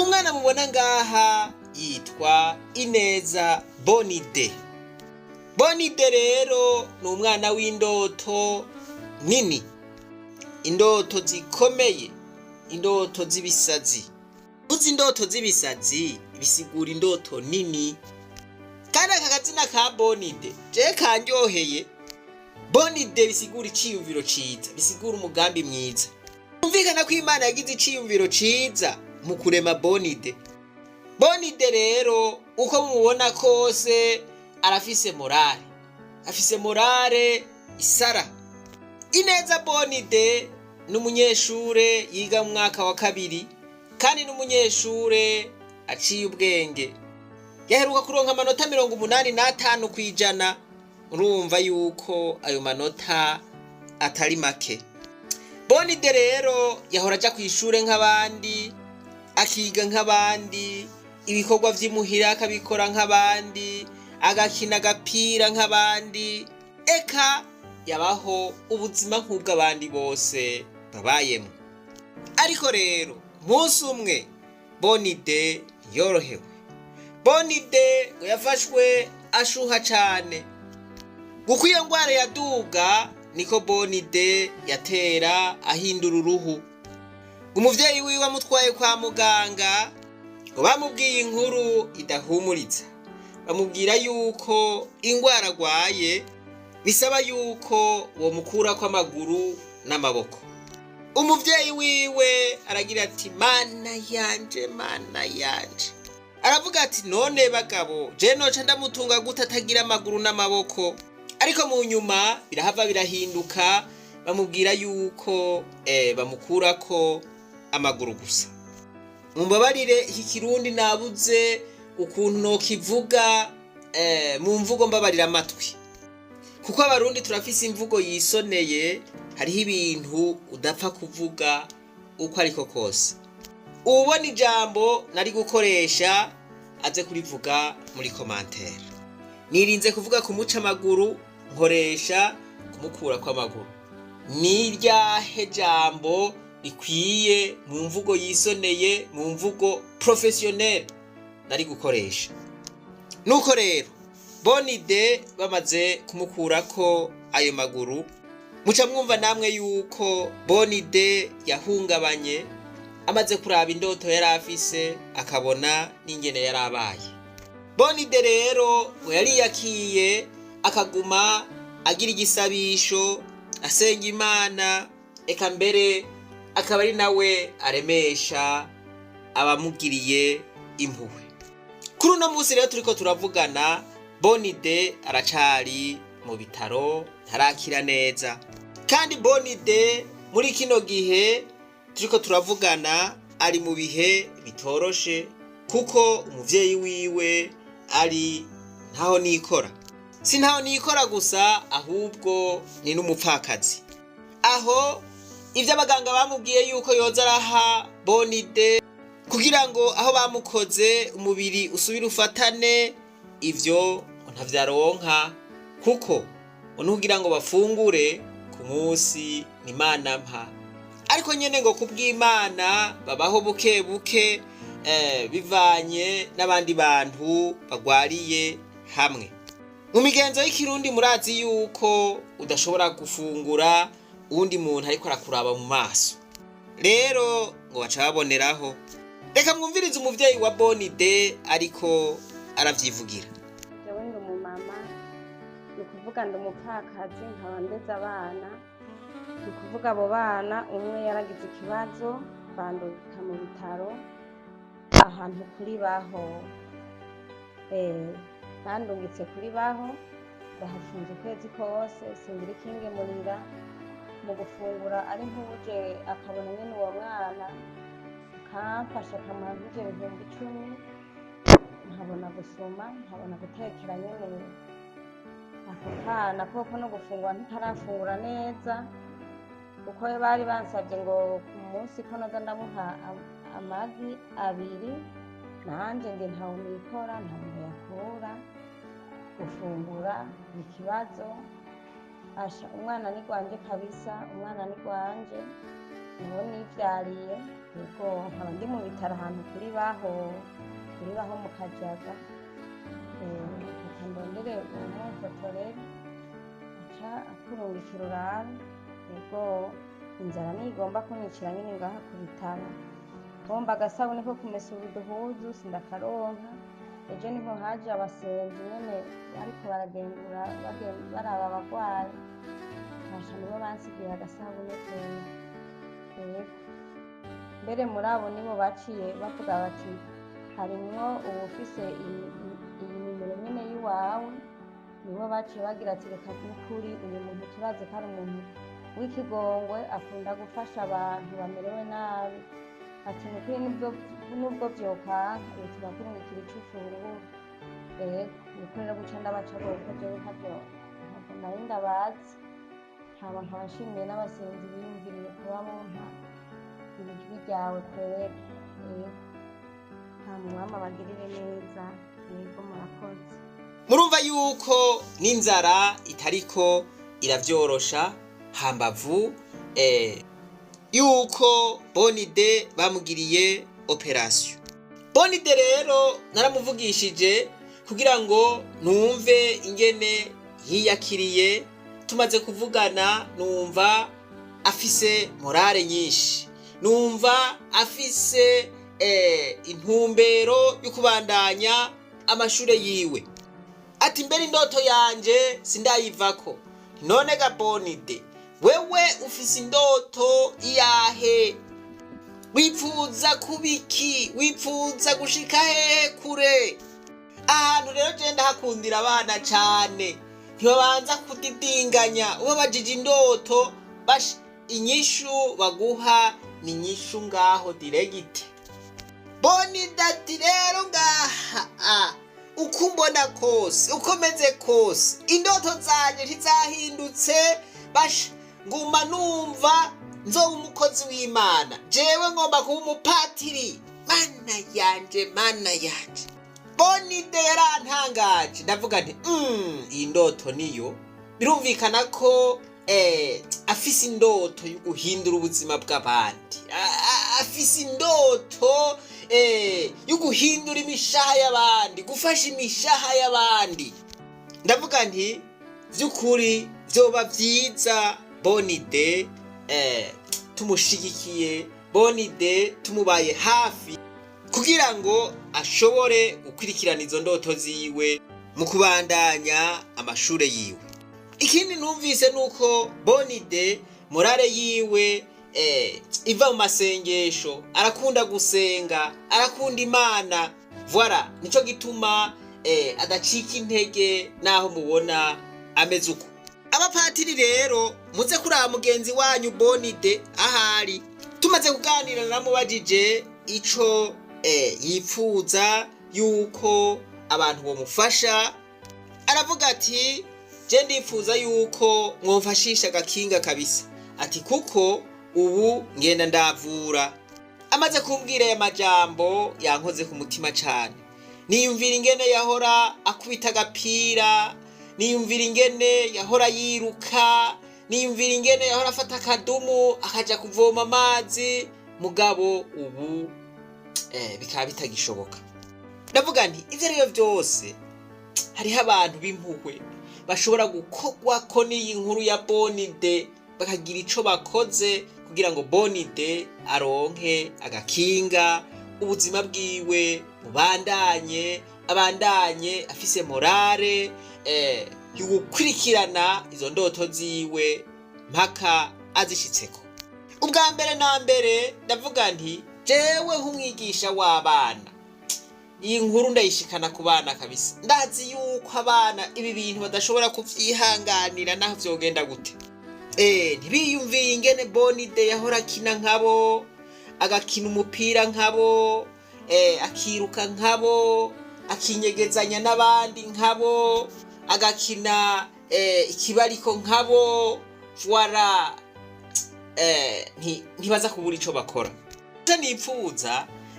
umwana mubona ngaha yitwa Ineza BONNE. BONNE rero ni umwana w'indoto nini, indoto zikomeye, indoto z'ibisazi. Uzi indoto z'ibisazi bisigura indoto nini. Kandi aka kazina ka BONNE je kanyoheye. BONNE bisigura iciyumviro ciza, bisigura umugambi mwiza. Umvikana ko Imana yagize iciyumviro ciza mu kurema BONNE. BONNE rero uko mubona kose arafise morale, afise morale isara. Ineza BONNE ni umunyeshure yiga mu mwaka wa kabiri kandi n'umunyeshure aciye ubwenge. Yaheruka kuronka amanota 85 kwijana. Urumva yuko ayo manota atari make. BONNE rero yahora aja kw'ishure nk'abandi, akiga nk'abandi, ibikorwa vy'imuhira akabikora nk'abandi, agakina agapira nk'abandi, eka yabaho ubuzima nk'ubw'abandi bose babayemo. Ariko rero munsi umwe BONNE yorohewe. BONNE ngo yafashwe ashuha cane. Guko iyo ngwara yaduga niko BONNE yatera ahindura uruhu. Umuvyeyi wiwe amutwaye kwa muganga ngo bamubwiye inkuru idahumuriza. Bamubwira yuko ingwara agwaye bisaba yuko bomukurako amaguru n'amaboko. Umuvyeyi wiwe aragira ati mana yanje, mana yanje. Aravuga ati none bagabo je noca ndamutunga gute atagira amaguru n'amaboko? Ariko mu nyuma birahava birahinduka, bamubwira yuko bamukurako amaguru gusa. Mumbabarire iki Kirundi nabuze ukuntu no kivuga mu mvugo, mbabarira amatwi. Kuko abarundi turafise imvugo yisoneye, hariho ibintu udapfa kuvuga uko ariko kose. Ubona ijambo nari gukoresha aze kurivuga muri commentaire. Nirinze kuvuga kumuca amaguru, nkoresha kumukura kwa maguru. Ni ryahe jambo rikwiye mu mvugo yisoneye, mu mvugo professionnel nari gukoresha. Nuko rero BONNE bamaze kumukurako ayo maguru, muca mwumva namwe yuko BONNE yahungabanye, amaze kuraba indoto yari afise akabona n'ingene yari abaye. BONNE rero ngo yari yakiye akaguma agira igisabisho, asenga Imana, eka mbere akaba ari nawe aremesha abamugiriye impuhwe. Kuri uno munsi rero turiko turavugana, BONNE aracari mu bitaro, ntarakira neza. Kandi BONNE muri kino gihe turiko turavugana ari mu bihe bitoroshe, kuko umuvyeyi wiwe ari ntaho nikora. Si ntaho nikora gusa, ahubwo ni n'umupfakazi. Aho ivyo abaganga bamubwiye yuko yoza araha BONNE kugira ngo aho bamukoze umubiri usubire ufatane, ivyo ntavyaronka, kuko unugira ngo bafungure ku munsi ni Imana mpa. Ariko nyene ngo kubw'Imana babaho buke buke, bivanye n'abandi bantu bagwariye hamwe. Mu migenzo y'ikirundi murazi yuko udashobora gufungura uwundi muntu ariko arakuraba mu maso. Rero ngo baca baboneraho. Reka mwumvirize umuvyeyi wa BONNE ariko aravyivugira. Jewe ndi umumama, ni ukuvuga ndi umupfakazi, nkaba ndeze abana. Ni ukuvuga abo bana umwe yaragize ikibazo bandungika mu bitaro ahantu kuri Baho. Bandungitse kuri Baho, ndahafunze ukwezi kose, singira ikingemurira. Mu gufungura ari nk'uje akabona nyene uwo mwana akamfasha, akamuha nk'ivyo 10,000, nkabona gusoma, nkabona gutekera nyene ako kana, koko no gufungura ntikarafungura neza, kuko bari bansavye ngo ku munsi ko noza ndamuha amagi 2, nanje nge ntaho nikora, nta muntu yakura. Gufungura ni ikibazo. Asha umwana ni gwanje kabisa, umwana ni gwanje, niho nivyariye. yego nkaba ndi mu bitaro ahantu kuri baho mu Kajaga reka ndondere umumfotorere aca akurungikira urara yego inzara nigomba kunyicira nyine ngaha ku bitaro bomba agasabune ko kumesa uduhuzu sindakaronka ejo niho haje abasenzi nyene ariko baragendura baraba abagwayi basha nibo bansigiye agasabune keza mbere muri abo nibo baciye bavuga bati harimwo uwufise iyi nimero nyene y'iwawe nibo baciye bagira ati reka n'ukuri uyu muntu turazi ko ari umuntu w'ikigongwe akunda gufasha abantu bamerewe nabi ati n'ukuri nubwo vyokanka bituma kurungikira ico ufungura niko rero guca ndabaca boko jewe ntabwo nari ndabazi hama nkaba nshimiye n'abasenzi biyumviriye kuba bumpa ijwi ryawe kwera hama umwami abagirire neza yego murakoze. Murumva yuko n'inzara itariko iravyorosha hambavu yuko BONNE bamugiriye operation. BONNE rero naramuvugishije kugira ngo numve ingene yiyakiriye, tumaze kuvugana numva afise morale nyinshi, numva afise intumbero yo kubandanya amashure yiwe. Ati mbere indoto yanje sindayivako. None ga BONNE wewe ufise indoto iyahe? Wifuza kubiki? Wifuza gushika hehe kure? Ahantu rero je ndahakundira abana cane, ntibabanza kudidinganya ubabajije indoto bash inyishu baguha ni inyishu ngaho diregite. BONNE ati rero ngaha uko mbona kose uko meze kose indoto zanje ntizahindutse basha nguma numva nzoba umukozi w'Imana, jewe ngomba kuba umupatiri. Mana yanje BONNE yarantangaje, ndavuga nti iyi ndoto niyo. Birumvikana ko afise indoto yo guhindura ubuzima bw'abandi, afise indoto yo guhindura imishaha y'abandi, gufasha imishaha y'abandi. Ndavuga nti vy'ukuri vyoba vyiza BONNE tumushigikiye, BONNE tumubaye hafi kugira ngo ashobore gukurikirana izo ndoto ziwe mu kubandanya amashure yiwe. Ikindi numvise nuko BONNE morale yiwe iva mu masengesho, arakunda gusenga, arakunda Imana. Voilà, nico gituma adacika intege naho mubona ameze uko. Abapatiri rero muze kuraba mugenzi wanyu BONNE ahari. Tumaze kuganira namubajije ico yifuza yuko abantu bomufasha, aravuga ati je ndifuza yuko mwomfashisha agakinga kabisa, ati kuko ubu ngenda ndavura. Amaze kumbwira aya majambo yankoze ku mutima cane. Niyumvira ingene yahora akubita agapira, niyumvira ingene yahora yiruka, niyumvira ingene yahora afata akadumu akaja kuvoma amazi, mugabo ubu bikaba bitagishoboka. Ndavuga nti ivyo rero vyose hariho abantu b'impuhwe bashobora gukorwako n'iyi nkuru ya BONNE bakagira ico bakoze kugira ngo BONNE aronke agakinga, ubuzima bwiwe abandanye afise morale yo gukurikirana izo ndoto ziwe mpaka azishitseko. Ubwa mbere na mbere ndavuga nti jewe nk'umwigisha w'abana, iyi nkuru ndayishikana ku bana kabisa. Ndazi yuko abana ibi bintu badashobora kuvyihanganira naho vyogenda gute. Ntibiyumviye ingene BONNE yahora akina nkabo, agakina umupira nkabo, akiruka nkabo, akinyegezanya n'abandi nkabo, agakina ikibariko nkabo. Voilà, ntibaza kubura ico bakora.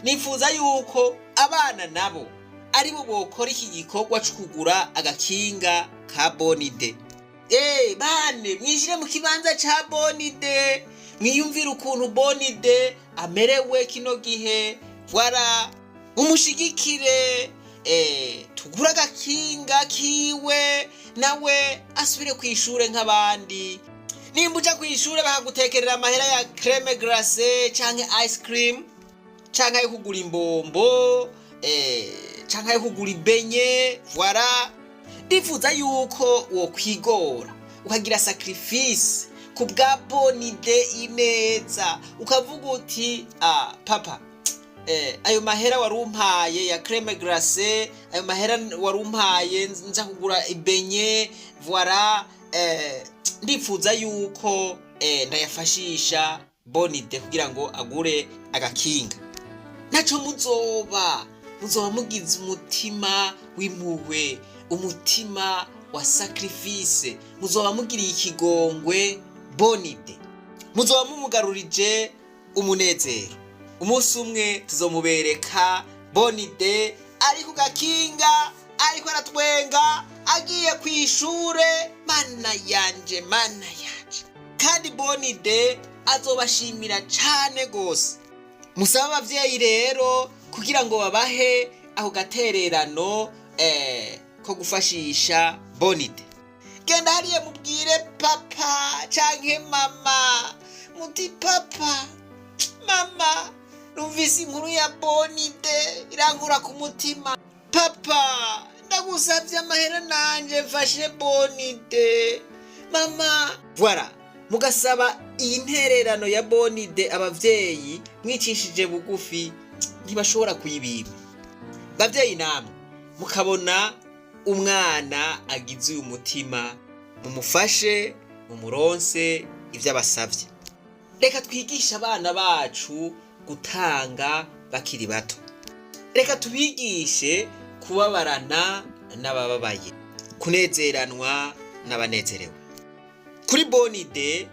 Nifuza yuko abana nabo aribo bokora iki gikorwa cyo kugura agakinga ka BONNE. Bane mwishire mu kibanza ca BONNE, mwiyumvire ukuntu BONNE amerewe kino gihe, voilà, umushigikire, tugura agakinga kiwe nawe asubire kw'ishure nk'abandi. Nimba uja kw'ishure bakagutekerera amahera ya creme glacée canke ice cream, canke yo kugura imbombo, canke yo kugura ibenye, voilà. Ndifuza yuko wokwigora ukagira sacrifice kubwa BONNE ineza, ukavuga uti papa, ayo mahera warumpaye ya creme glacée, ayo mahera warumpaye nza kugura ibenye, voilà, ndifuza yuko ndayafashisha BONNE kugira ngo agure agakinga. Naco muzoba mugize umutima w'impuhwe, umutima wa sacrifice, muzoba mugiriye ikigongwe BONNE, muzoba mumugarurije umunezero. Umunsi umwe tuzomubereka BONNE ari ku gakinga, ariko aratwenga, agiye kw'ishure. Mana yanje, mana yanje, kandi BONNE azobashimira cane gose. Musaba abavyeyi rero kugira ngo babahe aho gatererano ko gufashisha BONNE. Genda hariya mubwire papa canke mama, muti papa, mama, numvise inkuru ya BONNE irankura ku mutima. Papa, ndagusavye amahera nanje mfashe BONNE. Mama, voilà, mugasaba iyi ntererano ya BONNE abavyeyi mwicishije bugufi ntibashobora kuyibiba. Bavyeyi namwe mukabona umwana agize uyu mutima, mumufashe, mumuronse ivyo abasavye. Reka twigisha abana bacu gutanga bakiri bato. Reka tubigishe kubabarana n'abababaye, kunezeranwa n'abanezerewe. Kuri BONNE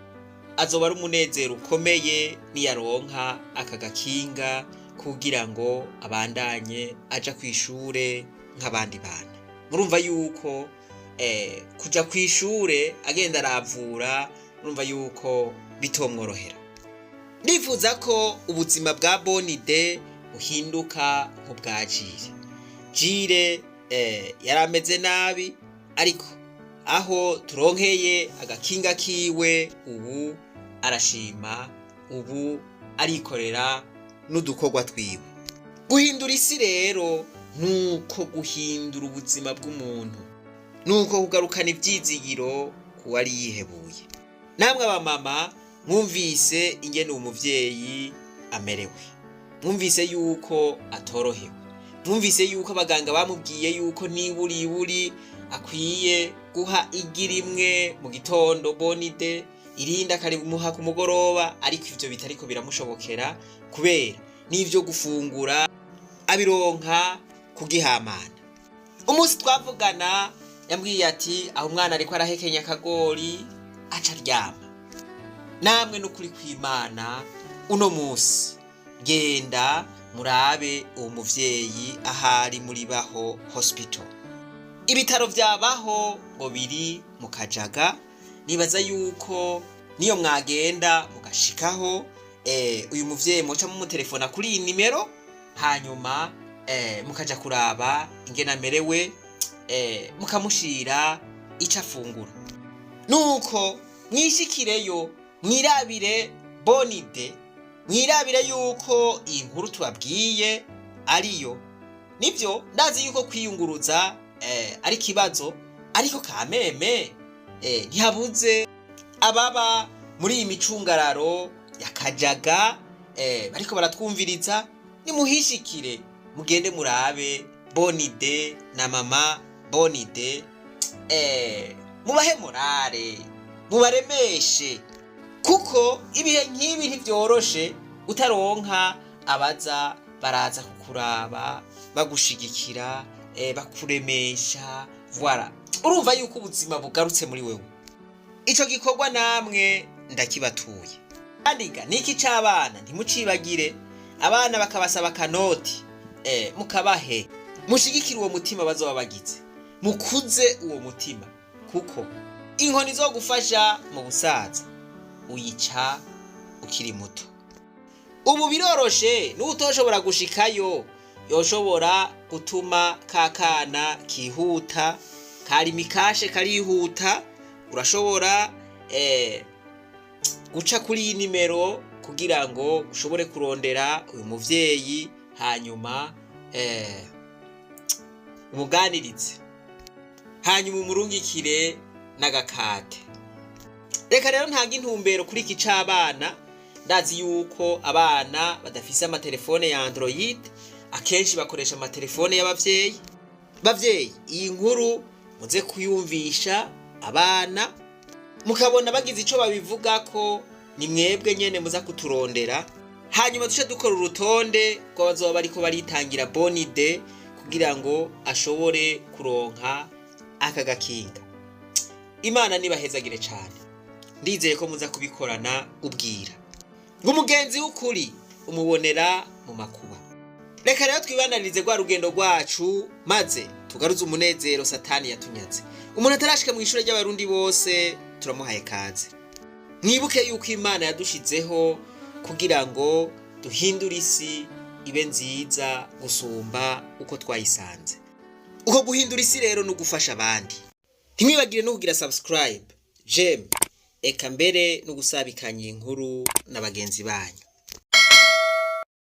azoba ari umunezero ukomeye niyaronka aka gakinga kugira ngo abandanye aja kw'ishure nk'abandi bana. Murumva yuko kuja kw'ishure agenda aravura, murumva yuko bitomworohera. Ndifuza ko ubuzima bwa BONNE buhinduka nk'ubwa Jire. Yarameze nabi, ariko aho turonkeye agakinga kiwe ubu arashima, ubu arikorera n'udukorwa twiwe. Guhindura isi rero nuko guhindura ubuzima bw'umuntu, nuko kugarukana ivyizigiro kuwari yihebuye. Namwe abamama mwumvise ingene umuvyeyi amerewe, mwumvise yuko atorohewe, mwumvise yuko abaganga bamubwiye yuko niburi akwiye guha igi rimwe mu gitondo BONNE, irindi akarimuha ku mugoroba, ariko ivyo bitariko biramushobokera kubera n'ivyo gufungura abironka kugihamana. Umunsi twavugana yambwiye ati aho umwana ariko arahekenya akagori aca aryama. Namwe n'ukuri kw'Imana uno munsi genda murabe uwo muvyeyi ahari muri Baho Hospital. Ibitaro vya Baho ngo biri mu Kajaga. Nibaza yuko niyo mwagenda mugashikaho, uyu muvyeyi muca mumutelefona kuri iyi nimero, hanyuma mukaja kuraba ingene amerewe, mukamushira ico afungura. Nuko mwishikireyo mwirabire BONNE, mwirabire yuko iyi nkuru tubabwiye ariyo. Nivyo ndazi yuko kwiyunguruza ari kibazo, ariko kameme ntihabuze ababa muri iyi micungararo ya Kajaga bariko baratwumviriza. Nimuhishikire mugende murabe BONNE na mama BONNE, mubahe morale, mubaremeshe, kuko ibihe nk'ibi ntivyoroshe utaronka abaza baraza kukuraba bagushigikira, bakuremesha, voilà. Urumva yuko ubuzima bugarutse muri wewe. Ico gikorwa namwe ndakibatuye. Andiga niki c'abana ntimucibagire, abana bakabasaba kanoti, mukabahe, mushigikire uwo mutima bazoba bagize, mukuze uwo mutima, kuko inkoni zo gufasha mu busaza uyica ukiri muto. Ubu biroroshe n'utoshobora gushikayo yoshobora gutuma kakana kihuta kari mikashe karihuta, urashobora guca kuri iyi nimero kugira ngo ushobore kurondera uyu muvyeyi hanyuma umuganirize, hanyuma umurungikire n'agakate. Reka rero ntanga intumbero kuri iki c'abana. Ndazi yuko abana badafise amatelefone ya Android akenshi bakoresha amatelefone y'abavyeyi. Bavyeyi, iyi nkuru muze kuyumvisha abana mukabona bagize ico babivugako, ni mwebwe nyene muza kuturondera, hanyuma duce dukora urutonde rw'abazoba bariko baritangira bonne idee kugira ngo ashobore kuronka aka gakinga. Imana nibahezagire cane, ndizeye ko muza kubikorana ubwira ngo umugenzi w'ukuri umubonera mu makuba. Reka rero twibananize rwa rugendo rwacu maze tugaruze umunezero satani yatunyaze. Umuntu atarashika mu ishure ry'abarundi bose turamuhaye kaze. Mwibuke yuko Imana yadushizeho kugira ngo duhindure isi ibe nziza gusumba uko twayisanze. Uko guhindura isi rero no gufasha abandi. Ntimwibagire no kugira subscribe, j'aime, eka mbere no gusabikanya inkuru n'abagenzi banyu.